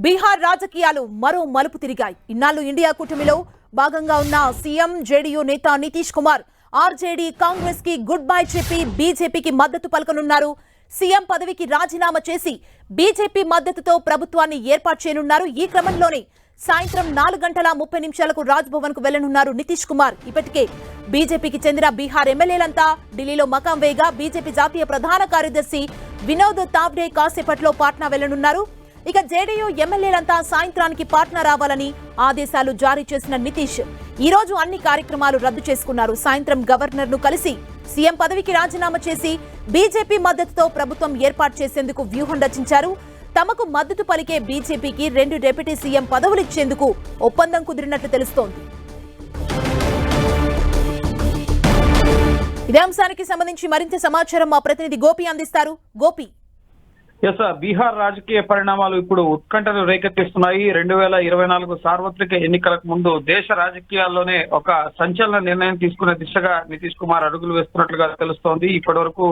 బీహార్ రాజకీయాలు మరో మలుపు తిరిగాయి. ఇన్నాళ్ళు ఇండియా కూటమిలో భాగంగా ఉన్న సీఎం జేడీయూ నేత నితీష్ కుమార్ ఆర్జేడీ కాంగ్రెస్ కి గుడ్ బై చెప్పి బీజేపీకి మద్దతు పలకనున్నారు. సీఎం పదవికి రాజీనామా చేసి బీజేపీ మద్దతుతో ప్రభుత్వాన్ని ఏర్పాటు చేయనున్నారు. ఈ క్రమంలోనే సాయంత్రం 4:30 రాజ్భవన్ కు వెళ్లనున్నారు నితీష్ కుమార్. ఇప్పటికే బీజేపీకి చెందిన బీహార్ ఎమ్మెల్యేలంతా ఢిల్లీలో మకాం వేయగా బీజేపీ జాతీయ ప్రధాన కార్యదర్శి వినోద్ తావ్డే కాసేపట్లో పాట్నా వెళ్లనున్నారు. ఇక జేడీయూ ఎమ్మెల్యేలంతా సాయంత్రానికి పాట్నా రావాలని ఆదేశాలు జారీ చేసిన నితీష్ ఈ రోజు అన్ని కార్యక్రమాలు రద్దు చేసుకున్నారు. సాయంత్రం గవర్నర్ ను కలిసి సీఎం పదవికి రాజీనామా చేసి బీజేపీ మద్దతుతో ప్రభుత్వం ఏర్పాటు చేసేందుకు వ్యూహం రచించారు. తమకు మద్దతు పలికే బీజేపీకి 2 డిప్యూటీ సీఎం పదవులు ఇచ్చేందుకు ఒప్పందం కుదిరినట్లు తెలుస్తోంది. ఇదే అంశానికి సంబంధించి మరింత సమాచారం మా ప్రతినిధి గోపి అందిస్తారు. గోపి, బీహార్ రాజకీయ పరిణామాలు ఇప్పుడు ఉత్కంఠను రేకెత్తిస్తున్నాయి. 2024 సార్వత్రిక ఎన్నికలకు ముందు దేశ రాజకీయాల్లోనే ఒక సంచలన నిర్ణయం తీసుకునే దిశగా నితీష్ కుమార్ అడుగులు వేస్తున్నట్లుగా తెలుస్తోంది. ఇప్పటి వరకు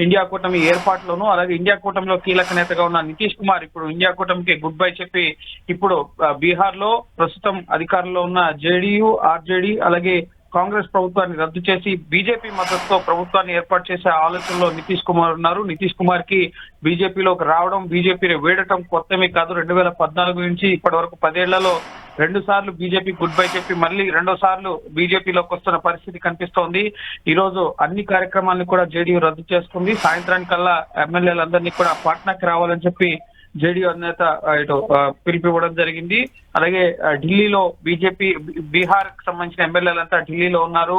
ఇండియా కూటమి ఏర్పాట్లోనూ అలాగే ఇండియా కూటమిలో కీలక నేతగా ఉన్న నితీష్ కుమార్ ఇప్పుడు ఇండియా కూటమికి గుడ్ బై చెప్పి ఇప్పుడు బీహార్ లో ప్రస్తుతం అధికారంలో ఉన్న జేడీయూ, ఆర్జేడీ అలాగే కాంగ్రెస్ ప్రభుత్వాన్ని రద్దు చేసి బీజేపీ మద్దతుతో ప్రభుత్వాన్ని ఏర్పాటు చేసే ఆలోచనలో నితీష్ కుమార్ ఉన్నారు. నితీష్ కుమార్ కి బీజేపీలోకి రావడం, బీజేపీని వీడటం కొత్తమే కాదు. 2014 నుంచి ఇప్పటి వరకు 10 ఏళ్లలో 2 సార్లు బీజేపీ గుడ్ బై చెప్పి మళ్ళీ 2వ సార్లు బీజేపీలోకి వస్తున్న పరిస్థితి కనిపిస్తోంది. ఈ రోజు అన్ని కార్యక్రమాలను కూడా జేడీయూ రద్దు చేసుకుంది. సాయంత్రానికల్లా ఎమ్మెల్యేలందరినీ కూడా పాట్నాకి రావాలని చెప్పి జేడీయూ అధినేత ఇటు పిలిపివ్వడం జరిగింది. అలాగే ఢిల్లీలో బీజేపీ బీహార్ కు సంబంధించిన ఎమ్మెల్యేలంతా ఢిల్లీలో ఉన్నారు.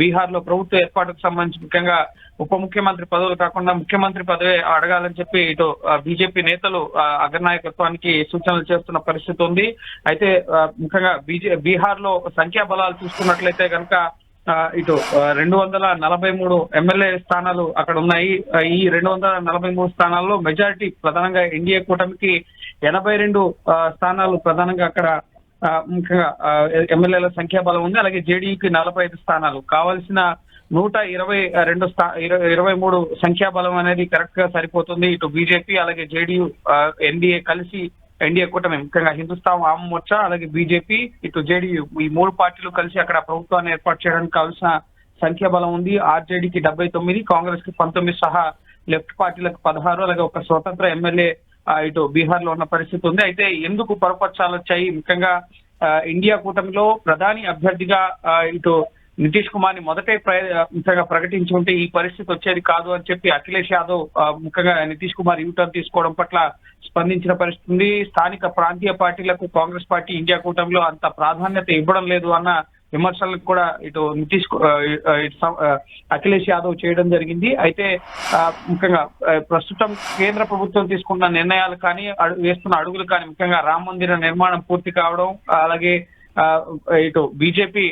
బీహార్ లో ప్రభుత్వ ఏర్పాటుకు సంబంధించి ముఖ్యంగా ఉప ముఖ్యమంత్రి పదవులు కాకుండా ముఖ్యమంత్రి పదవి అడగాలని చెప్పి ఇటు బీజేపీ నేతలు అగ్రనాయకత్వానికి సూచనలు చేస్తున్న పరిస్థితి ఉంది. అయితే ముఖ్యంగా బీహార్ లో సంఖ్యాబలాలు చూసుకున్నట్లయితే కనుక ఇటు 243 ఎమ్మెల్యే స్థానాలు అక్కడ ఉన్నాయి. ఈ 243 స్థానాల్లో మెజారిటీ ప్రధానంగా ఎన్డీఏ కూటమికి 82 స్థానాలు ప్రధానంగా అక్కడ ముఖ్యంగా ఎమ్మెల్యేల సంఖ్యాబలం ఉంది. అలాగే జేడీయూకి 45 స్థానాలు. కావాల్సిన 123 సంఖ్యాబలం అనేది కరెక్ట్ గా సరిపోతుంది. ఇటు బీజేపీ అలాగే జేడీయూ ఎన్డీఏ కలిసి ఎన్డీఏ కూటమి ముఖ్యంగా హిందుస్థాన్ వామ మోర్చా అలాగే బీజేపీ ఇటు జేడీయూ ఈ 3 పార్టీలు కలిసి అక్కడ ప్రభుత్వాన్ని ఏర్పాటు చేయడానికి కావాల్సిన సంఖ్యాబలం ఉంది. ఆర్జేడీకి 79, కాంగ్రెస్ కి 19 సహా లెఫ్ట్ పార్టీలకు 16 అలాగే ఒక స్వతంత్ర ఎమ్మెల్యే ఇటు బీహార్ లో ఉన్న పరిస్థితి ఉంది. అయితే ఎందుకు పొరపక్షాలు వచ్చాయి? ముఖ్యంగా ఇండియా కూటమిలో ప్రధాని అభ్యర్థిగా ఇటు నితీష్ కుమార్ ని మొదటే ముఖ్యంగా ప్రకటించి ఉంటే ఈ పరిస్థితి వచ్చేది కాదు అని చెప్పి అఖిలేష్ యాదవ్ ముఖ్యంగా నితీష్ కుమార్ యూటర్న్ తీసుకోవడం పట్ల స్పందించిన పరిస్థితి ఉంది. స్థానిక ప్రాంతీయ పార్టీలకు కాంగ్రెస్ పార్టీ ఇండియా కూటమిలో అంత ప్రాధాన్యత ఇవ్వడం లేదు అన్న విమర్శలకు కూడా ఇటు అఖిలేష్ యాదవ్ చేయడం జరిగింది. అయితే ముఖ్యంగా ప్రస్తుతం కేంద్ర ప్రభుత్వం తీసుకున్న నిర్ణయాలు కానీ వేస్తున్న అడుగులు కానీ ముఖ్యంగా రామ మందిర నిర్మాణం పూర్తి కావడం అలాగే ఇటు బీజేపీ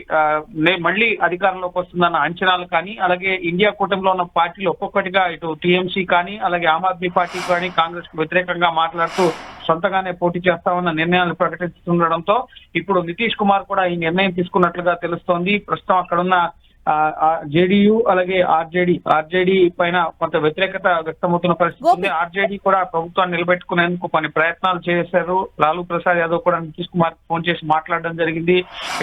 మళ్ళీ అధికారంలోకి వస్తుందన్న అంచనాలు కానీ అలాగే ఇండియా కూటమిలో ఉన్న పార్టీలు ఒక్కొక్కటిగా ఇటు టీఎంసీ కానీ అలాగే ఆమ్ ఆద్మీ పార్టీ కానీ కాంగ్రెస్ కు వ్యతిరేకంగా మాట్లాడుతూ సొంతగానే పోటీ చేస్తామన్న నిర్ణయాలు ప్రకటిస్తుండడంతో ఇప్పుడు నితీష్ కుమార్ కూడా ఈ నిర్ణయం తీసుకున్నట్లుగా తెలుస్తోంది. ప్రస్తుతం అక్కడున్న జేడీయూ అలాగే ఆర్జేడీ పైన కొంత వ్యతిరేకత వ్యక్తమవుతున్న పరిస్థితి ఉంది. ఆర్జేడీ కూడా ప్రభుత్వాన్ని నిలబెట్టుకునేందుకు కొన్ని ప్రయత్నాలు చేశారు. లాలూ ప్రసాద్ యాదవ్ కూడా నితీష్ కుమార్ ఫోన్ చేసి మాట్లాడడం జరిగింది.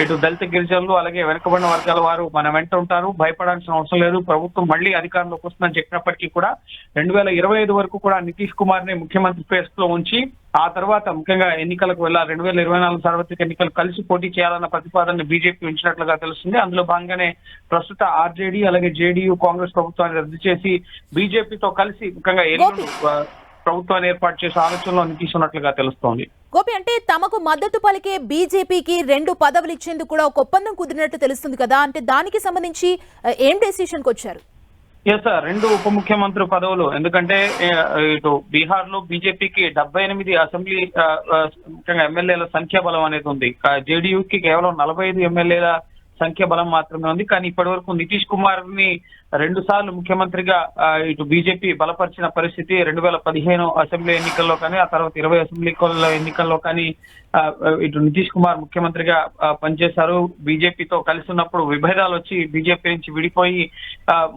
ఇటు దళిత గిరిజనులు అలాగే వెనుకబడిన వర్గాల వారు మన వెంట ఉంటారు, భయపడాల్సిన అవసరం లేదు, ప్రభుత్వం మళ్ళీ అధికారంలోకి వస్తుందని చెప్పినప్పటికీ కూడా 2025 వరకు కూడా నితీష్ కుమార్ ని ముఖ్యమంత్రి ప్లేస్ లో ఉంచి ఆ తర్వాత ముఖ్యంగా ఎన్నికలకు వెళ్ళాలి. 2024 సార్వత్రిక ఎన్నికలు కలిసి పోటీ చేయాలన్న ప్రతిపాదనను బీజేపీ ఉంచినట్లుగా తెలుస్తుంది. అందులో భాగంగానే ప్రస్తుత ఆర్జేడీ అలాగే జేడీయూ కాంగ్రెస్ ప్రభుత్వాన్ని రద్దు చేసి బీజేపీతో కలిసి ముఖ్యంగా ప్రభుత్వాన్ని ఏర్పాటు చేసే ఆలోచనలో నితీష్ ఉన్నట్లుగా తెలుస్తోంది. గోపి, అంటే తమకు మద్దతు పలికే బీజేపీకి 2 పదవులు ఇచ్చేందుకు కూడా ఒక ఒప్పందం కుదిరినట్టు తెలుస్తుంది కదా, అంటే దానికి సంబంధించి ఏం డెసిషన్ కు వచ్చారు? సార్, 2 ఉప ముఖ్యమంత్రి పదవులు. ఎందుకంటే ఇటు బీహార్ లో బీజేపీకి 78 అసెంబ్లీ ముఖ్యంగా ఎమ్మెల్యేల సంఖ్యాబలం అనేది ఉంది. జేడీయూకి కేవలం 45 ఎమ్మెల్యేల సంఖ్యాబలం మాత్రమే ఉంది. కానీ ఇప్పటి వరకు నితీష్ కుమార్ ని రెండు సార్లు ముఖ్యమంత్రిగా ఇటు బీజేపీ బలపరిచిన పరిస్థితి 2015 అసెంబ్లీ ఎన్నికల్లో కానీ ఆ తర్వాత 20 అసెంబ్లీ ఎన్నికల్లో కానీ ఇటు నితీష్ కుమార్ ముఖ్యమంత్రిగా పనిచేశారు. బీజేపీతో కలిసి ఉన్నప్పుడు విభేదాలు వచ్చి బీజేపీ నుంచి విడిపోయి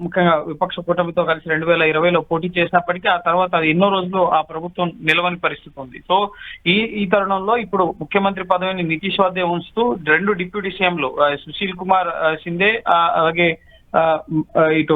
ముఖ్యంగా విపక్ష కూటమితో కలిసి 2020లో పోటీ చేసినప్పటికీ ఆ తర్వాత ఎన్నో రోజులు ఆ ప్రభుత్వం నిలవని పరిస్థితి ఉంది. సో ఈ తరుణంలో ఇప్పుడు ముఖ్యమంత్రి పదవిని నితీష్ వద్దే ఉంచుతూ 2 డిప్యూటీ సీఎంలు సుశీల్ కుమార్ షిందే అలాగే ఇటు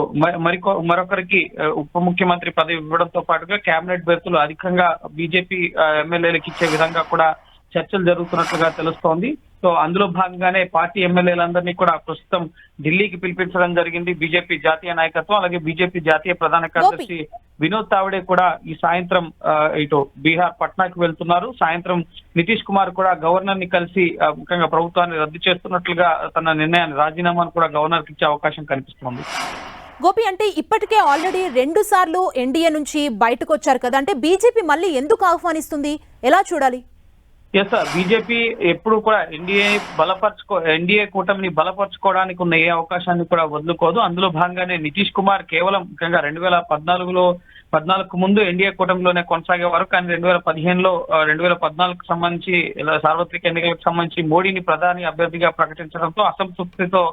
మరొకరికి ఉప ముఖ్యమంత్రి పదవి ఇవ్వడంతో పాటుగా కేబినెట్ బెర్తులు అధికంగా బీజేపీ ఎమ్మెల్యేలకు ఇచ్చే విధంగా కూడా చర్చలు జరుగుతున్నట్లుగా తెలుస్తోంది. సో అందులో భాగంగానే పార్టీ ఎమ్మెల్యేలందరినీ కూడా ప్రస్తుతం ఢిల్లీకి పిలిపించడం జరిగింది బీజేపీ జాతీయ నాయకత్వం. అలాగే బీజేపీ జాతీయ ప్రధాన కార్యదర్శి వినోద్ తావడే కూడా ఈ సాయంత్రం ఇటు బీహార్ పట్నాకి వెళ్తున్నారు. సాయంత్రం నితీష్ కుమార్ కూడా గవర్నర్ ని కలిసి ముఖ్యంగా ప్రభుత్వాన్ని రద్దు చేస్తున్నట్లుగా తన నిర్ణయాన్ని రాజీనామాను కూడా గవర్నర్ కి ఇచ్చే అవకాశం కనిపిస్తోంది. గోపి, అంటే ఇప్పటికే ఆల్రెడీ 2 సార్లు ఎన్డీఏ నుంచి బయటకు వచ్చారు కదా, అంటే బీజేపీ మళ్ళీ ఎందుకు ఆహ్వానిస్తుంది, ఎలా చూడాలి? ఎస్ సార్, బీజేపీ ఎప్పుడు కూడా ఎన్డీఏ కూటమిని బలపరచుకోవడానికి ఉన్న ఏ అవకాశాన్ని కూడా వదులుకోదు. అందులో భాగంగానే నితీష్ కుమార్ కేవలం ముఖ్యంగా 2014 ముందు ఎన్డీఏ కూటమిలోనే కొనసాగేవారు. కానీ 2015లో 2014కు సంబంధించి సార్వత్రిక ఎన్నికలకు సంబంధించి మోడీని ప్రధాని అభ్యర్థిగా ప్రకటించడంతో అసంతృప్తితో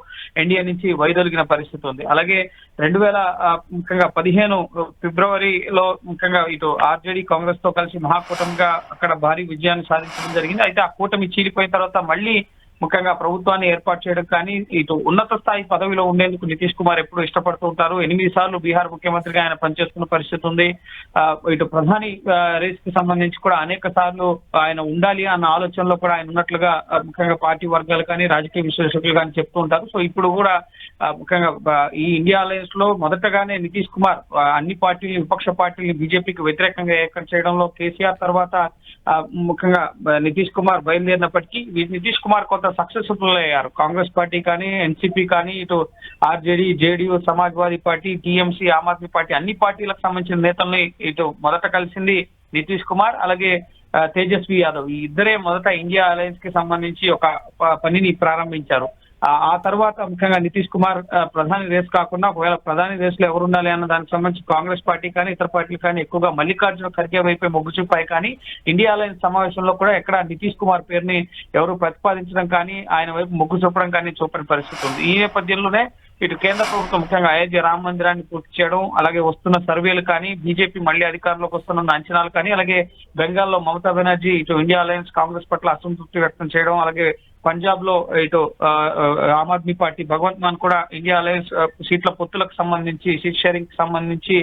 ఎన్డీఏ నుంచి వైదొలిగిన పరిస్థితి ఉంది. అలాగే 2015 ఫిబ్రవరిలో ముఖ్యంగా ఇటు ఆర్జేడీ కాంగ్రెస్ తో కలిసి మహాకూటమిగా అక్కడ భారీ విజయాన్ని సాధించడం జరిగింది. అయితే ఆ కూటమి చీలిపోయిన తర్వాత మళ్ళీ ముఖ్యంగా ప్రభుత్వాన్ని ఏర్పాటు చేయడం కానీ ఇటు ఉన్నత స్థాయి పదవిలో ఉండేందుకు నితీష్ కుమార్ ఎప్పుడు ఇష్టపడుతూ ఉంటారు. 8 సార్లు బీహార్ ముఖ్యమంత్రిగా ఆయన పనిచేస్తున్న పరిస్థితి ఉంది. ఇటు ప్రధాని రేస్ కి సంబంధించి కూడా అనేక సార్లు ఆయన ఉండాలి అన్న ఆలోచనలో కూడా ఆయన ఉన్నట్లుగా ముఖ్యంగా పార్టీ వర్గాలు కానీ రాజకీయ విశ్లేషకులు కానీ చెప్తూ ఉంటారు. సో ఇప్పుడు కూడా ముఖ్యంగా ఈ ఇండియా అలయన్స్ లో మొదటగానే నితీష్ కుమార్ అన్ని పార్టీలు విపక్ష పార్టీలు బీజేపీకి వ్యతిరేకంగా ఏకం చేయడంలో కేసీఆర్ తర్వాత ముఖ్యంగా నితీష్ కుమార్ బయలుదేరినప్పటికీ నితీష్ కుమార్ కొంత సక్సెస్ఫుల్ అయ్యారు. కాంగ్రెస్ పార్టీ కానీ ఎన్సీపీ కానీ ఇటు RJD JDU Samajwadi party TMC Aam Aadmi party అన్ని పార్టీలకు సంబంధించిన నేతల్ని ఇటు మొదట కలిసింది నితీష్ కుమార్ అలాగే తేజస్వి యాదవ్. ఈ ఇద్దరే మొదట ఇండియా అలయన్స్ కి సంబంధించి ఒక పనిని ప్రారంభించారు. ఆ తర్వాత ముఖ్యంగా నితీష్ కుమార్ ప్రధాని రేస్ కాకుండా ఒకవేళ ప్రధాని రేస్ లో ఎవరు ఉండాలి అన్న దానికి సంబంధించి కాంగ్రెస్ పార్టీ కానీ ఇతర పార్టీలు కానీ ఎక్కువగా మల్లికార్జున ఖర్గే వైపే మొగ్గు చూపాయి. కానీ ఇండియా అలయన్స్ సమావేశంలో కూడా ఎక్కడ నితీష్ కుమార్ పేరుని ఎవరు ప్రతిపాదించడం కానీ ఆయన వైపు మొగ్గు చూపడం కానీ చూపని పరిస్థితి ఉంది. ఈ నేపథ్యంలోనే ఇటు కేంద్ర ప్రభుత్వం ముఖ్యంగా అయోధ్య రామ మందిరాన్ని పూర్తి చేయడం అలాగే వస్తున్న సర్వేలు కానీ బీజేపీ మళ్లీ అధికారంలోకి వస్తున్న అంచనాలు కానీ అలాగే బెంగాల్లో మమతా బెనర్జీ ఇటు ఇండియా అలయన్స్ కాంగ్రెస్ పట్ల అసంతృప్తి వ్యక్తం చేయడం అలాగే పంజాబ్ లో ఇటు ఆమ్ ఆద్మీ పార్టీ భగవంత్ మాన్ కూడా ఇండియా అలయన్స్ సీట్ల పొత్తులకు సంబంధించి సీట్ షేరింగ్ కి సంబంధించి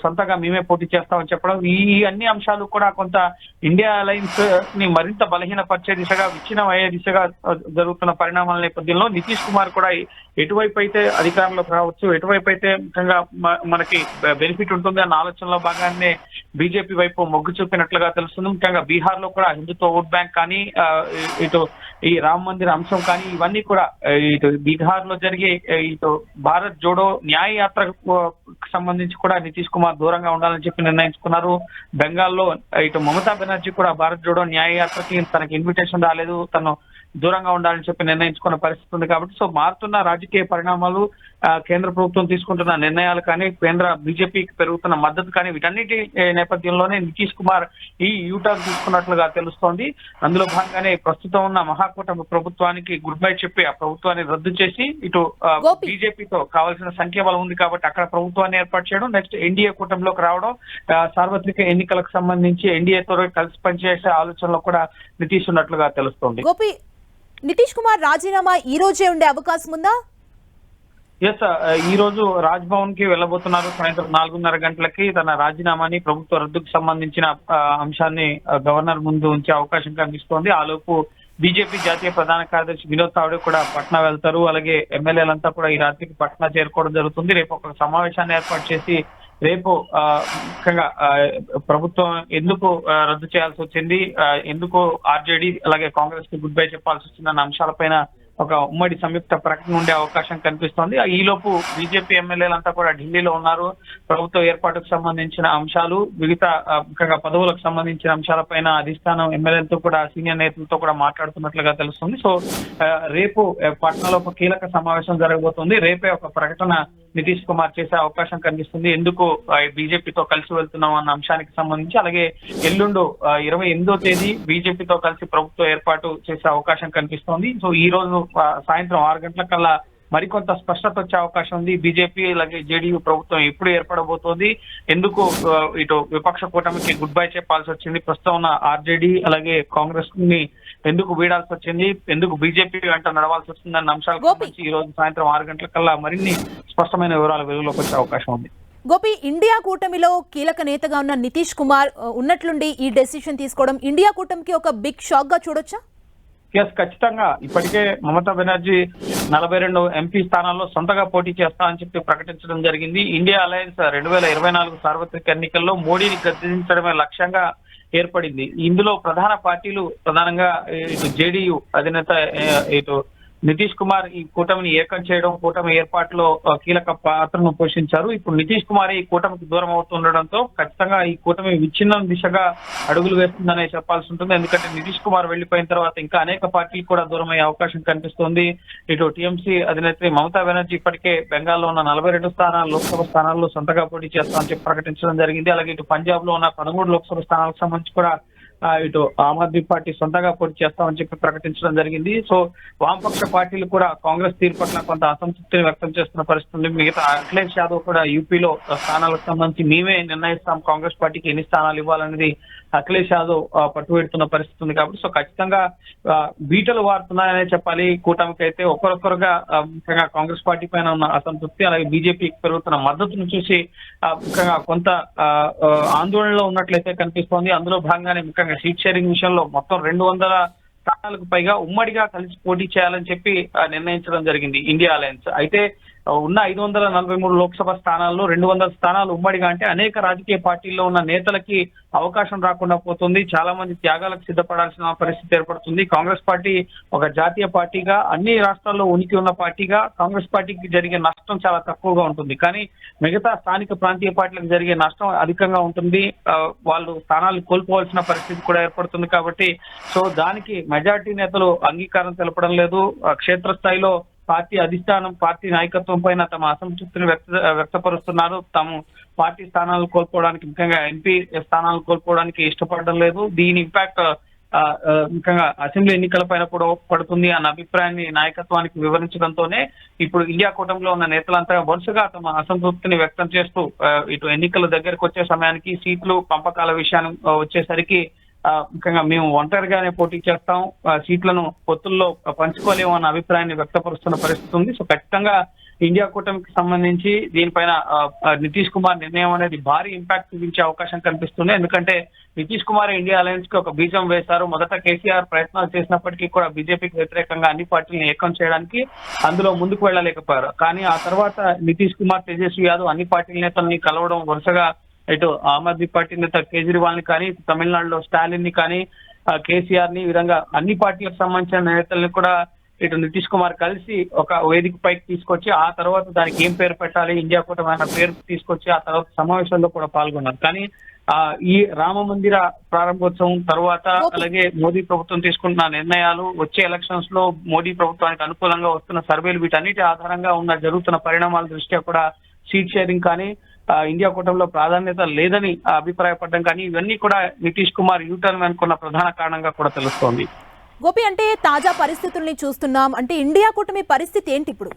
సొంతగా మేమే పోటీ చేస్తామని చెప్పడం ఈ అన్ని అంశాలు కూడా కొంత ఇండియా అలయన్స్ ని మరింత బలహీనపరిచే దిశగా విచ్ఛిన్నం అయ్యే దిశగా జరుగుతున్న పరిణామాల నేపథ్యంలో నితీష్ కుమార్ కూడా ఎటువైపు అయితే అధికారంలోకి రావచ్చు ఎటువైపు అయితే ముఖ్యంగా మనకి బెనిఫిట్ ఉంటుంది అన్న ఆలోచనలో భాగాన్ని బీజేపీ వైపు మొగ్గు చూపినట్లుగా తెలుస్తుంది. ముఖ్యంగా బీహార్ లో కూడా హిందుత్వ ఓట్ బ్యాంక్ కానీ ఇటు ఈ రామ మందిర అంశం కానీ ఇవన్నీ కూడా ఇటు బీహార్ లో జరిగే ఇటు భారత్ జోడో న్యాయ యాత్రకు సంబంధించి కూడా నితీష్ కుమార్ దూరంగా ఉండాలని చెప్పి నిర్ణయించుకున్నారు. బెంగాల్లో ఇటు మమతా బెనర్జీ కూడా భారత్ జోడో న్యాయ యాత్రకి తనకి ఇన్విటేషన్ రాలేదు, తను దూరంగా ఉండాలని చెప్పి నిర్ణయించుకున్న పరిస్థితి ఉంది. కాబట్టి సో మారుతున్న రాజకీయ పరిణామాలు కేంద్ర ప్రభుత్వం తీసుకుంటున్న నిర్ణయాలు కానీ కేంద్ర బీజేపీకి పెరుగుతున్న మద్దతు కానీ వీటన్నిటి నేపథ్యంలోనే నితీష్ కుమార్ ఈ యూటర్న్ తీసుకున్నట్లుగా తెలుస్తోంది. అందులో భాగంగానే ప్రస్తుతం ఉన్న మహాకూటమి ప్రభుత్వానికి గుడ్ బై చెప్పి ఆ ప్రభుత్వాన్ని రద్దు చేసి ఇటు బీజేపీతో కావాల్సిన సంఖ్యాబలం ఉంది కాబట్టి అక్కడ ప్రభుత్వాన్ని ఏర్పాటు చేయడం నెక్స్ట్ ఎన్డీఏ కూటమిలోకి రావడం సార్వత్రిక ఎన్నికలకు సంబంధించి ఎన్డీఏతో కలిసి పనిచేసే ఆలోచనలో కూడా నితీష్ ఉన్నట్లుగా తెలుస్తోంది. నితీష్ కుమార్ రాజీనామా ఈ రోజే ఉండే అవకాశం ఉందా? ఎస్, ఈ రోజు రాజ్ భవన్ కి వెళ్ళబోతున్నారు. సాయంత్రం 4:30 గంటలకి తన రాజీనామాని ప్రభుత్వ రద్దుకు సంబంధించిన అంశాన్ని గవర్నర్ ముందు ఉంచే అవకాశం కనిపిస్తోంది. ఆలోపు బీజేపీ జాతీయ ప్రధాన కార్యదర్శి వినోద్ తావడే కూడా పట్నా వెళ్తారు. అలాగే ఎమ్మెల్యేలంతా కూడా ఈ రాత్రికి పట్నా చేరుకోవడం జరుగుతుంది. రేపు ఒక సమావేశాన్ని ఏర్పాటు చేసి రేపు ముఖ్యంగా ప్రభుత్వం ఎందుకు రద్దు చేయాల్సి వచ్చింది, ఎందుకు ఆర్జేడీ అలాగే కాంగ్రెస్ కి గుడ్ బై చెప్పాల్సి వచ్చిందన్న అంశాలపైన ఒక ఉమ్మడి సంయుక్త ప్రకటన ఉండే అవకాశం కనిపిస్తోంది. ఈలోపు బీజేపీ ఎమ్మెల్యేలంతా కూడా ఢిల్లీలో ఉన్నారు. ప్రభుత్వ ఏర్పాటుకు సంబంధించిన అంశాలు మిగతా ముఖ్యంగా పదవులకు సంబంధించిన అంశాలపైన అధిష్టానం ఎమ్మెల్యేలతో కూడా సీనియర్ నేతలతో కూడా మాట్లాడుతున్నట్లుగా తెలుస్తుంది. సో రేపు పట్నాలో ఒక కీలక సమావేశం జరగబోతుంది. రేపే ఒక ప్రకటన నితీష్ కుమార్ చేసే అవకాశం కనిపిస్తుంది. ఎందుకు బీజేపీతో కలిసి వెళ్తున్నాం అన్న అంశానికి సంబంధించి, అలాగే ఎల్లుండు 28వ తేదీ బీజేపీతో కలిసి ప్రభుత్వ ఏర్పాటు చేసే అవకాశం కనిపిస్తోంది. సో ఈ రోజు సాయంత్రం 6 గంటల కల్లా మరికొంత స్పష్టత వచ్చే అవకాశం ఉంది. బీజేపీ అలాగే జేడీయూ ప్రభుత్వం ఎప్పుడు ఏర్పడబోతోంది, ఎందుకు ఇటు విపక్ష కూటమికి గుడ్ బై చెప్పాల్సి వచ్చింది, ప్రస్తుతం ఉన్న ఆర్జేడీ అలాగే కాంగ్రెస్ ని ఎందుకు వీడాల్సి వచ్చింది, ఎందుకు బీజేపీ వెంట నడవాల్సి వచ్చిందన్న అంశాలకు సంబంధించి ఈ రోజు సాయంత్రం 6 గంటల కల్లా మరిన్ని స్పష్టమైన వివరాలు వెలుగులోకి వచ్చే అవకాశం ఉంది. గోపి, ఇండియా కూటమిలో కీలక నేతగా ఉన్న నితీష్ కుమార్ ఉన్నట్లుండి ఈ డెసిషన్ తీసుకోవడం ఇండియా కూటమికి ఒక బిగ్ షాక్ గా చూడొచ్చా? ఎస్, ఖచ్చితంగా. ఇప్పటికే మమతా బెనర్జీ 42 ఎంపీ స్థానాల్లో సొంతగా పోటీ చేస్తా అని చెప్పి ప్రకటించడం జరిగింది. ఇండియా అలయన్స్ 2024 సార్వత్రిక ఎన్నికల్లో మోడీని గద్దెదించడమే లక్ష్యంగా ఏర్పడింది. ఇందులో ప్రధాన పార్టీలు ప్రధానంగా ఇటు జేడీయూ అధినేత ఇటు నితీష్ కుమార్ ఈ కూటమిని ఏకం చేయడం, కూటమి ఏర్పాటులో కీలక పాత్రను పోషించారు. ఇప్పుడు నితీష్ కుమార్ ఈ కూటమికి దూరం అవుతుండడంతో ఖచ్చితంగా ఈ కూటమి విచ్ఛిన్నం దిశగా అడుగులు వేస్తుందనే చెప్పాల్సి ఉంటుంది. ఎందుకంటే నితీష్ కుమార్ వెళ్లిపోయిన తర్వాత ఇంకా అనేక పార్టీలు కూడా దూరం అయ్యే అవకాశం కనిపిస్తోంది. ఇటు టీఎంసీ అధినేత్రి మమతా బెనర్జీ ఇప్పటికే బెంగాల్లో ఉన్న 42 స్థానాలు లోక్సభ స్థానాల్లో సొంతగా పోటీ చేస్తామని చెప్పి ప్రకటించడం జరిగింది. అలాగే ఇటు పంజాబ్ లో ఉన్న 13 లోక్సభ స్థానాలకు సంబంధించి కూడా ఇటు ఆమ్ ఆద్మీ పార్టీ సొంతగా పోటీ చేస్తామని చెప్పి ప్రకటించడం జరిగింది. సో వామపక్ష పార్టీలు కూడా కాంగ్రెస్ తీరు పట్ల కొంత అసంతృప్తిని వ్యక్తం చేస్తున్న పరిస్థితి. మిగతా అఖిలేష్ యాదవ్ కూడా యూపీలో స్థానాలకు సంబంధించి మేమే నిర్ణయిస్తాం కాంగ్రెస్ పార్టీకి ఎన్ని స్థానాలు ఇవ్వాలనేది అఖిలేష్ యాదవ్ పట్టుబెడుతున్న పరిస్థితి ఉంది. కాబట్టి సో ఖచ్చితంగా బీటలు వారుతున్నాయనే చెప్పాలి. కూటమికి అయితే ఒకరొకరుగా ముఖ్యంగా కాంగ్రెస్ పార్టీ పైన ఉన్న అసంతృప్తి, అలాగే బీజేపీకి పెరుగుతున్న మద్దతును చూసి ముఖ్యంగా కొంత ఆందోళనలో ఉన్నట్లయితే కనిపిస్తోంది. అందులో భాగంగానే ముఖ్యంగా సీట్ షేరింగ్ విషయంలో మొత్తం 200 స్థానాలకు పైగా ఉమ్మడిగా కలిసి పోటీ చేయాలని చెప్పి నిర్ణయించడం జరిగింది ఇండియా అలయన్స్. అయితే ఉన్న 543 లోక్సభ స్థానాల్లో 200 స్థానాలు ఉమ్మడిగా అంటే అనేక రాజకీయ పార్టీల్లో ఉన్న నేతలకి అవకాశం రాకుండా పోతుంది. చాలా మంది త్యాగాలకు సిద్ధపడాల్సిన పరిస్థితి ఏర్పడుతుంది. కాంగ్రెస్ పార్టీ ఒక జాతీయ పార్టీగా అన్ని రాష్ట్రాల్లో ఉనికి ఉన్న పార్టీగా కాంగ్రెస్ పార్టీకి జరిగే నష్టం చాలా తక్కువగా ఉంటుంది. కానీ మిగతా స్థానిక ప్రాంతీయ పార్టీలకు జరిగే నష్టం అధికంగా ఉంటుంది. వాళ్ళు స్థానాలు కోల్పోవాల్సిన పరిస్థితి కూడా ఏర్పడుతుంది. కాబట్టి సో దానికి మెజార్టీ నేతలు అంగీకారం తెలపడం లేదు. క్షేత్రస్థాయిలో పార్టీ అధిష్టానం, పార్టీ నాయకత్వం పైన తమ అసంతృప్తిని వ్యక్తపరుస్తున్నారు. తాము పార్టీ స్థానాలు కోల్పోవడానికి, ముఖ్యంగా ఎంపీ స్థానాలు కోల్పోవడానికి ఇష్టపడడం లేదు. దీని ఇంపాక్ట్ ముఖ్యంగా అసెంబ్లీ ఎన్నికల పైన కూడా పడుతుంది అన్న అభిప్రాయాన్ని నాయకత్వానికి వివరించడంతోనే ఇప్పుడు ఇండియా కూటమిలో ఉన్న నేతలంతా వరుసగా తమ అసంతృప్తిని వ్యక్తం చేస్తూ ఇటు ఎన్నికల దగ్గరకు వచ్చే సమయానికి సీట్లు పంపకాల విషయాన్ని వచ్చేసరికి ముఖ్యంగా మేము ఒంటరిగానే పోటీ చేస్తాం, సీట్లను పొత్తుల్లో పంచుకోలేము అన్న అభిప్రాయాన్ని వ్యక్తపరుస్తున్న పరిస్థితి ఉంది. సో ఖచ్చితంగా ఇండియా కూటమికి సంబంధించి దీనిపైన నితీష్ కుమార్ నిర్ణయం అనేది భారీ ఇంపాక్ట్ చూపించే అవకాశం కనిపిస్తుంది. ఎందుకంటే నితీష్ కుమార్ ఇండియా అలయన్స్ కి ఒక బీజం వేశారు. మొదట కేసీఆర్ ప్రయత్నాలు చేసినప్పటికీ కూడా బీజేపీకి వ్యతిరేకంగా అన్ని పార్టీలను ఏకం చేయడానికి అందులో ముందుకు వెళ్ళలేకపోయారు. కానీ ఆ తర్వాత నితీష్ కుమార్, తేజస్వి యాదవ్ అన్ని పార్టీల నేతల్ని కలవడం, వరుసగా ఇటు ఆమ్ ఆద్మీ పార్టీ నేత కేజ్రీవాల్ ని కానీ, తమిళనాడులో స్టాలిన్ ని కానీ, కేసీఆర్ ని, ఈ విధంగా అన్ని పార్టీలకు సంబంధించిన నేతల్ని కూడా ఇటు నితీష్ కుమార్ కలిసి ఒక వేదిక పైకి తీసుకొచ్చి ఆ తర్వాత దానికి ఏం పేరు పెట్టాలి, ఇండియా కూటమి అన్న పేరు తీసుకొచ్చి ఆ తర్వాత సమావేశంలో కూడా పాల్గొన్నారు. కానీ ఈ రామ మందిర ప్రారంభోత్సవం తర్వాత అలాగే మోదీ ప్రభుత్వం తీసుకుంటున్న నిర్ణయాలు, వచ్చే ఎలక్షన్స్ లో మోదీ ప్రభుత్వానికి అనుకూలంగా వస్తున్న సర్వేలు, వీటన్నిటి ఆధారంగా ఉన్న జరుగుతున్న పరిణామాల దృష్ట్యా కూడా సీట్ షేరింగ్ కానీ, ఇండియా కూటమిలో ప్రాధాన్యత లేదని అభిప్రాయపడడం కానీ, ఇవన్నీ కూడా నితీష్ కుమార్ యూటర్న్ అనుకున్న ప్రధాన కారణంగా కూడా తెలుస్తోంది. గోపి, అంటే తాజా పరిస్థితుల్ని చూస్తున్నాం, అంటే ఇండియా కూటమి పరిస్థితి ఏంటి ఇప్పుడు?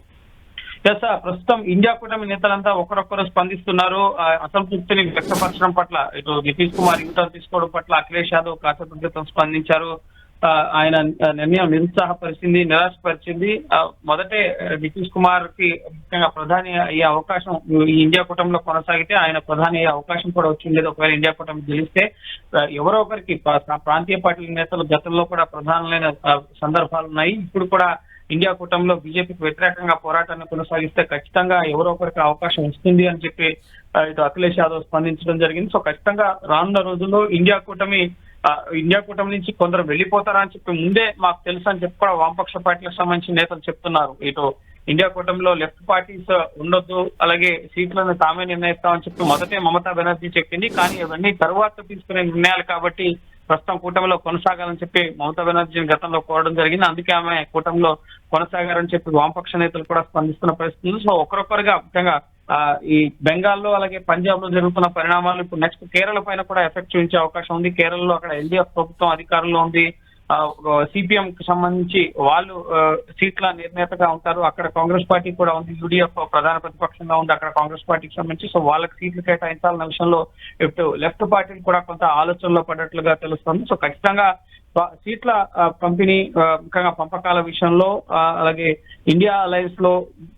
ఎస్, ప్రస్తుతం ఇండియా కూటమి నేతలంతా ఒకరొకరు స్పందిస్తున్నారు. అసంతృప్తిని వ్యక్తపరచడం పట్ల ఇటు నితీష్ కుమార్ యూటర్న్ తీసుకోవడం పట్ల అఖిలేష్ యాదవ్ కాసేపు క్రితం స్పందించారు. ఆయన నిర్ణయం నిరుత్సాహపరిచింది, నిరాశపరిచింది. మొదటే నితీష్ కుమార్ కి ముఖ్యంగా ప్రధాని అయ్యే అవకాశం ఈ ఇండియా కూటమిలో కొనసాగితే ఆయన ప్రధాని అయ్యే అవకాశం కూడా వచ్చిండేది. ఒకవేళ ఇండియా కూటమి గెలిస్తే ఎవరో ఒకరికి ప్రాంతీయ పార్టీల నేతలు గతంలో కూడా ప్రధానులైన సందర్భాలు ఉన్నాయి. ఇప్పుడు కూడా ఇండియా కూటమిలో బీజేపీకి వ్యతిరేకంగా పోరాటాన్ని కొనసాగిస్తే ఖచ్చితంగా ఎవరో ఒకరికి అవకాశం వస్తుంది అని చెప్పి ఇటు అఖిలేష్ యాదవ్ స్పందించడం జరిగింది. సో ఖచ్చితంగా రానున్న రోజుల్లో ఇండియా కూటమి నుంచి కొందరు వెళ్ళిపోతారా అని చెప్పి ముందే మాకు తెలుసు అని చెప్పి కూడా వామపక్ష పార్టీలకు సంబంధించిన నేతలు చెప్తున్నారు. ఇటు ఇండియా కూటమిలో లెఫ్ట్ పార్టీస్ ఉండొద్దు, అలాగే సీట్లను తామే నిర్ణయిస్తామని చెప్పి మొదటే మమతా బెనర్జీ చెప్పింది. కానీ ఇవన్నీ తర్వాత తీసుకునే నిర్ణయాలు కాబట్టి ప్రస్తుతం కూటమిలో కొనసాగాలని చెప్పి మమతా బెనర్జీని గతంలో కోరడం జరిగింది. అందుకే ఆమె కూటమిలో కొనసాగారని చెప్పి వామపక్ష నేతలు కూడా స్పందిస్తున్న పరిస్థితి ఉంది. సో ఒకరొకరుగా ముఖ్యంగా ఈ బెంగాల్లో అలాగే పంజాబ్ లో జరుగుతున్న పరిణామాలు ఇప్పుడు నెక్స్ట్ కేరళ పైన కూడా ఎఫెక్ట్ చూపించే అవకాశం ఉంది. కేరళలో అక్కడ ఎల్డీఎఫ్ ప్రభుత్వం అధికారంలో ఉంది. సిపిఎం కి సంబంధించి వాళ్ళు సీట్ల నిర్ణేతగా ఉంటారు. అక్కడ కాంగ్రెస్ పార్టీ కూడా ఉంది. యూడీఎఫ్ ప్రధాన ప్రతిపక్షంగా ఉంది అక్కడ కాంగ్రెస్ పార్టీకి సంబంధించి. సో వాళ్ళకి సీట్లు కేటాయించాలన్న విషయంలో ఇప్పుడు లెఫ్ట్ పార్టీలు కూడా కొంత ఆలోచనలో పడ్డట్లుగా తెలుస్తుంది. సో ఖచ్చితంగా సీట్ల పంపిణీ ముఖ్యంగా పంపకాల విషయంలో అలాగే ఇండియా అలయన్స్ లో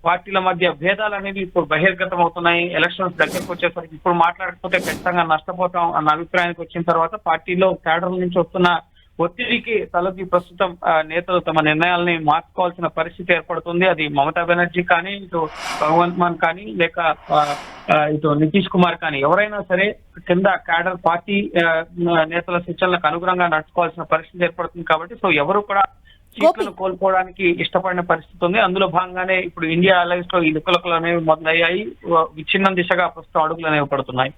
పార్టీల మధ్య భేదాలు అనేవి ఇప్పుడు బహిర్గతం అవుతున్నాయి. ఎలక్షన్స్ దగ్గరకు వచ్చేసరికి ఇప్పుడు మాట్లాడకపోతే ఖచ్చితంగా నష్టపోతాం అన్న అభిప్రాయానికి వచ్చిన తర్వాత పార్టీలో కేడర్ల నుంచి వస్తున్న ఒత్తిడికి తలకి ప్రస్తుతం నేతలు తమ నిర్ణయాలని మార్చుకోవాల్సిన పరిస్థితి ఏర్పడుతుంది. అది మమతా బెనర్జీ కానీ, ఇటు భగవంత్ మాన్ కానీ, లేక ఇటు నితీష్ కుమార్ కానీ ఎవరైనా సరే కింద క్యాడర్ పార్టీ నేతల సూచనలకు అనుగుణంగా నడుచుకోవాల్సిన పరిస్థితి ఏర్పడుతుంది. కాబట్టి సో ఎవరు కూడా సీట్లను కోల్పోవడానికి ఇష్టపడిన పరిస్థితి ఉంది. అందులో భాగంగానే ఇప్పుడు ఇండియా అలయన్స్ లో ఈ లుకలుకలు అనేవి మొదలయ్యాయి. విచ్ఛిన్నం దిశగా ప్రస్తుతం అడుగులు అనేవి పడుతున్నాయి.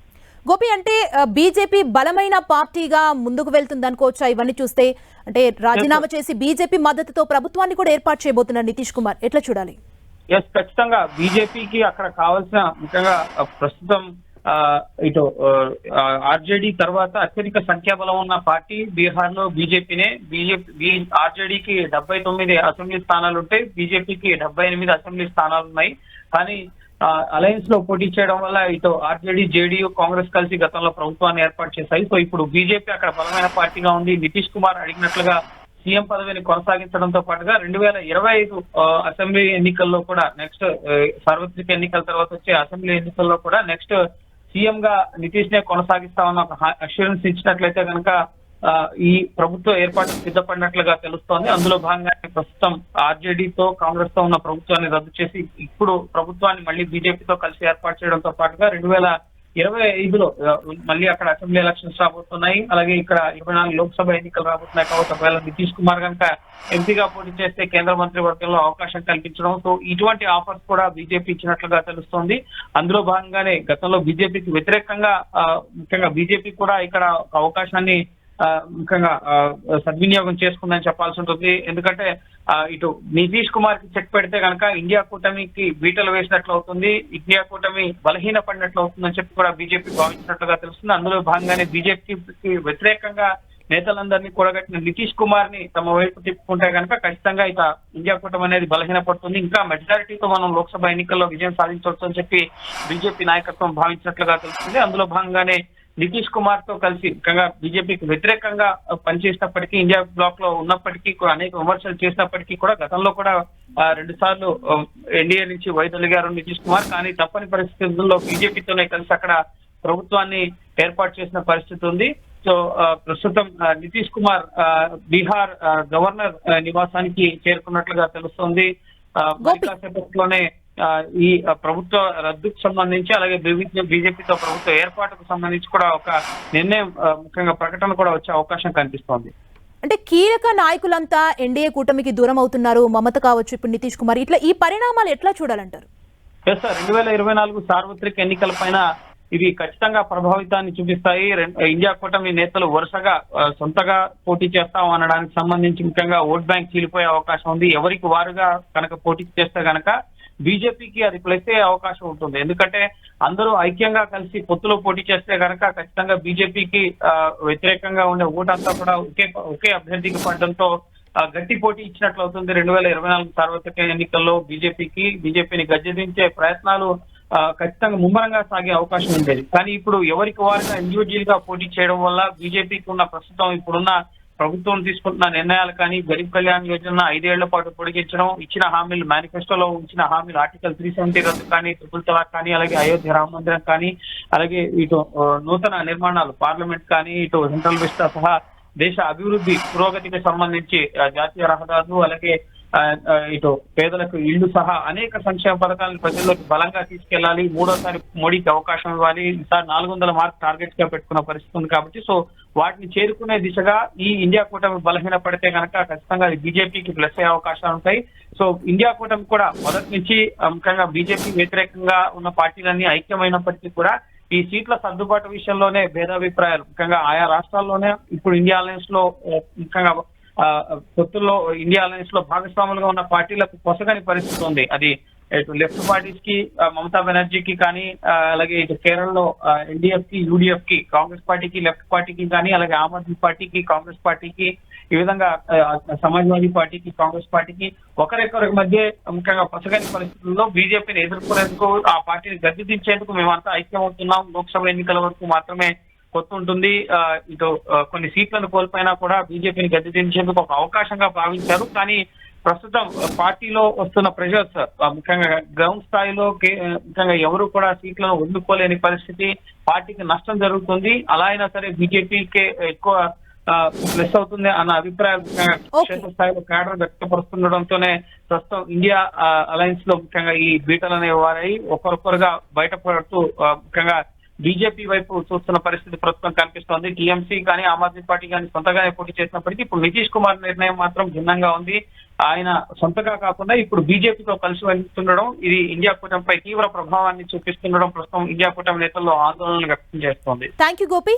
గోపి, అంటే బీజేపీ బలమైన పార్టీగా ముందుకు వెళ్తుంది అనుకోవచ్చా ఇవన్నీ చూస్తే? అంటే రాజీనామా చేసి బీజేపీ మద్దతుతో ప్రభుత్వాన్ని కూడా ఏర్పాటు చేయబోతున్నారు నితీష్ కుమార్, ఎట్లా చూడాలి? ఎస్, ఖచ్చితంగా బీజేపీకి అక్కడ కావాల్సిన ముఖ్యంగా ప్రస్తుతం ఇటు ఆర్జేడీ తర్వాత అత్యధిక సంఖ్యాబలం ఉన్న పార్టీ బీహార్ లో బీజేపీనే. ఆర్జేడీకి 79 అసెంబ్లీ స్థానాలు ఉంటాయి, బీజేపీకి 78 అసెంబ్లీ స్థానాలు ఉన్నాయి. కానీ అలయన్స్ లో పోటీ చేయడం వల్ల ఇటు ఆర్జేడీ, జేడీయూ, కాంగ్రెస్ కలిసి గతంలో ప్రభుత్వాన్ని ఏర్పాటు చేశాయి. సో ఇప్పుడు బీజేపీ అక్కడ బలమైన పార్టీగా ఉంది. నితీష్ కుమార్ అడిగినట్లుగా సీఎం పదవిని కొనసాగించడంతో పాటుగా 2025 అసెంబ్లీ ఎన్నికల్లో కూడా నెక్స్ట్ సార్వత్రిక ఎన్నికల తర్వాత వచ్చే అసెంబ్లీ ఎన్నికల్లో కూడా నెక్స్ట్ సీఎం గా నితీష్ నే కొనసాగిస్తామన్న ఒక అష్యూరెన్స్ ఇచ్చినట్లయితే కనుక ఈ ప్రభుత్వ ఏర్పాటు సిద్ధపడినట్లుగా తెలుస్తోంది. అందులో భాగంగానే ప్రస్తుతం ఆర్జేడీతో కాంగ్రెస్ తో ఉన్న ప్రభుత్వాన్ని రద్దు చేసి ఇప్పుడు ప్రభుత్వాన్ని మళ్ళీ బీజేపీతో కలిసి ఏర్పాటు చేయడంతో పాటుగా 2025లో మళ్ళీ అక్కడ అసెంబ్లీ ఎలక్షన్స్ రాబోతున్నాయి. అలాగే ఇక్కడ 24 లోక్సభ ఎన్నికలు రాబోతున్నాయి. కాబట్టి ఒకవేళ నితీష్ కుమార్ కనుక ఎంపీగా పోటీ చేస్తే కేంద్ర మంత్రివర్గంలో అవకాశం కల్పించడం, సో ఇటువంటి ఆఫర్స్ కూడా బీజేపీ ఇచ్చినట్లుగా తెలుస్తోంది. అందులో భాగంగానే గతంలో బీజేపీకి వ్యతిరేకంగా ముఖ్యంగా బీజేపీ కూడా ఇక్కడ ఒక అవకాశాన్ని ముఖ్యంగా సద్వినియోగం చేసుకుందని చెప్పాల్సి ఉంటుంది. ఎందుకంటే ఇటు నితీష్ కుమార్ కి చెక్ పెడితే కనుక ఇండియా కూటమికి బీటలు వేసినట్లు అవుతుంది, ఇండియా కూటమి బలహీన పడినట్లు అవుతుందని చెప్పి కూడా బీజేపీ భావించినట్లుగా తెలుస్తుంది. అందులో భాగంగానే బీజేపీకి వ్యతిరేకంగా నేతలందరినీ కూడగట్టిన నితీష్ కుమార్ ని తమ వైపు తిప్పుకుంటే కనుక ఖచ్చితంగా ఇక ఇండియా కూటమి అనేది బలహీన పడుతుంది. ఇంకా మెజారిటీతో మనం లోక్సభ ఎన్నికల్లో విజయం సాధించవచ్చు అని చెప్పి బీజేపీ నాయకత్వం భావించినట్లుగా తెలుస్తుంది. అందులో భాగంగానే నితీష్ కుమార్ తో కలిసి ముఖ్యంగా బీజేపీకి వ్యతిరేకంగా పనిచేసినప్పటికీ, ఇండియా బ్లాక్ లో ఉన్నప్పటికీ కూడా అనేక విమర్శలు చేసినప్పటికీ కూడా గతంలో కూడా 2 సార్లు ఎన్డీఏ నుంచి వైదొలిగారు నితీష్ కుమార్. కానీ తప్పని పరిస్థితుల్లో బీజేపీతోనే కలిసి అక్కడ ప్రభుత్వాన్ని ఏర్పాటు చేసిన పరిస్థితి ఉంది. సో ప్రస్తుతం నితీష్ కుమార్ బీహార్ గవర్నర్ నివాసానికి చేరుకున్నట్లుగా తెలుస్తోంది. కాసేపట్లోనే ఈ ప్రభుత్వ రద్దుకు సంబంధించి అలాగే బీజేపీతో ప్రభుత్వ ఏర్పాటుకు సంబంధించి కూడా ఒక నిర్ణయం ముఖ్యంగా ప్రకటన కూడా వచ్చే అవకాశం కనిపిస్తోంది. అంటే కీలక నాయకులంతా ఎన్డీఏ కూటమికి దూరం అవుతున్నారు, మమత కావచ్చు, ఇప్పుడు నితీష్ కుమార్, ఇట్లా ఈ పరిణామాలు ఎట్లా చూడాలంటారు? ఎస్ సార్, 2024 సార్వత్రిక ఎన్నికల పైన ఇవి ఖచ్చితంగా ప్రభావితాన్ని చూపిస్తాయి. ఇండియా కూటమి నేతలు వరుసగా సొంతగా పోటీ చేస్తాం అనడానికి సంబంధించి ముఖ్యంగా ఓట్ బ్యాంక్ చీలిపోయే అవకాశం ఉంది. ఎవరికి వారుగా కనుక పోటీ చేస్తే కనుక బీజేపీకి అది ప్లస్ అయ్యే అవకాశం ఉంటుంది. ఎందుకంటే అందరూ ఐక్యంగా కలిసి పొత్తులో పోటీ చేస్తే కనుక ఖచ్చితంగా బీజేపీకి వ్యతిరేకంగా ఉండే ఓటంతా కూడా ఒకే అభ్యర్థికి పడడంతో గట్టి పోటీ ఇచ్చినట్లు అవుతుంది. 2024 సార్వత్రిక ఎన్నికల్లో బీజేపీని గద్దెదించే ప్రయత్నాలు ఖచ్చితంగా ముమ్మరంగా సాగే అవకాశం ఉండేది. కానీ ఇప్పుడు ఎవరికి వారిగా ఇండివిజువల్ గా పోటీ చేయడం వల్ల బీజేపీకి ఉన్న ప్రస్తుతం ఇప్పుడున్న ప్రభుత్వం తీసుకుంటున్న నిర్ణయాలు కానీ, గరీబ్ కళ్యాణ్ యోజన 5 ఏళ్ల పాటు పొడిగించడం, ఇచ్చిన హామీలు మేనిఫెస్టోలో ఉంచిన హామీలు ఆర్టికల్ 370 రద్దు కానీ, ట్రిపుల్ తలాక్ కానీ, అలాగే అయోధ్య రామ మందిరం కానీ, అలాగే ఇటు నూతన నిర్మాణాలు పార్లమెంట్ కానీ, ఇటు సెంట్రల్ విస్టా సహా దేశ అభివృద్ధి పురోగతికి సంబంధించి జాతీయ రహదారులు, అలాగే ఇటు పేదలకు ఇళ్లు సహా అనేక సంక్షేమ పథకాలను ప్రజల్లోకి బలంగా తీసుకెళ్లాలి. 3వసారి మోడీకి అవకాశం ఇవ్వాలి. ఈసారి 400 మార్క్ టార్గెట్ గా పెట్టుకున్న పరిస్థితి ఉంది. కాబట్టి సో వాటిని చేరుకునే దిశగా ఈ ఇండియా కూటమి బలహీన పడితే కనుక ఖచ్చితంగా బీజేపీకి ప్లస్ అయ్యే అవకాశాలు ఉంటాయి. సో ఇండియా కూటమి కూడా మొదటి నుంచి ముఖ్యంగా బీజేపీ వ్యతిరేకంగా ఉన్న పార్టీలన్నీ ఐక్యమైనప్పటికీ కూడా ఈ సీట్ల సర్దుబాటు విషయంలోనే భేదాభిప్రాయాలు ముఖ్యంగా ఆయా రాష్ట్రాల్లోనే ఇప్పుడు ఇండియా అలయన్స్ లో ముఖ్యంగా పొత్తుల్లో ఇండియా అలయన్స్ లో భాగస్వాములుగా ఉన్న పార్టీలకు పొసగని పరిస్థితి ఉంది. అది ఇటు లెఫ్ట్ పార్టీస్ కి మమతా బెనర్జీకి కానీ, అలాగే ఇటు కేరళలో ఎన్డీఎఫ్ కి, యూడీఎఫ్ కి, కాంగ్రెస్ పార్టీకి, లెఫ్ట్ పార్టీకి కానీ, అలాగే ఆమ్ ఆద్మీ పార్టీకి, కాంగ్రెస్ పార్టీకి, ఈ విధంగా సమాజ్వాదీ పార్టీకి, కాంగ్రెస్ పార్టీకి ఒకరికొకరి మధ్య ముఖ్యంగా పొసగని పరిస్థితుల్లో బీజేపీని ఎదుర్కొనేందుకు, ఆ పార్టీని గద్దె దించేందుకు మేమంతా ఐక్యమవుతున్నాం. లోక్సభ ఎన్నికల వరకు మాత్రమే కొత్త ఉంటుంది. ఇటు కొన్ని సీట్లను కోల్పోయినా కూడా బీజేపీని గద్దె దించేందుకు ఒక అవకాశంగా భావించారు. కానీ ప్రస్తుతం పార్టీలో వస్తున్న ప్రెషర్స్ ముఖ్యంగా గ్రౌండ్ స్థాయిలో ముఖ్యంగా ఎవరు కూడా సీట్లను వదులుకోలేని పరిస్థితి, పార్టీకి నష్టం జరుగుతుంది. అలా అయినా సరే బీజేపీకి ఎక్కువ ప్లస్ అవుతుంది అన్న అభిప్రాయాలు క్షేత్ర స్థాయిలో కేడర్ వ్యక్తపరుస్తుండడంతోనే ప్రస్తుతం ఇండియా అలయన్స్ లో ముఖ్యంగా ఈ బీటలు అనేవి వారై ఒకరొకరుగా బయటపడుతూ ముఖ్యంగా బీజేపీ వైపు చూస్తున్న పరిస్థితి ప్రస్తుతం కనిపిస్తోంది. టీఎంసీ కానీ, ఆమ్ ఆద్మీ పార్టీ కానీ సొంతగానే పోటీ చేసినప్పటికీ ఇప్పుడు నితీష్ కుమార్ నిర్ణయం మాత్రం భిన్నంగా ఉంది. ఆయన సొంతగా కాకుండా ఇప్పుడు బీజేపీతో కలిసి వెళ్తుండడం, ఇది ఇండియా కూటమిపై తీవ్ర ప్రభావాన్ని చూపిస్తుండడం ప్రస్తుతం ఇండియా కూటమి నేతల్లో ఆందోళనలు వ్యక్తం చేస్తోంది. Thank you Gopi.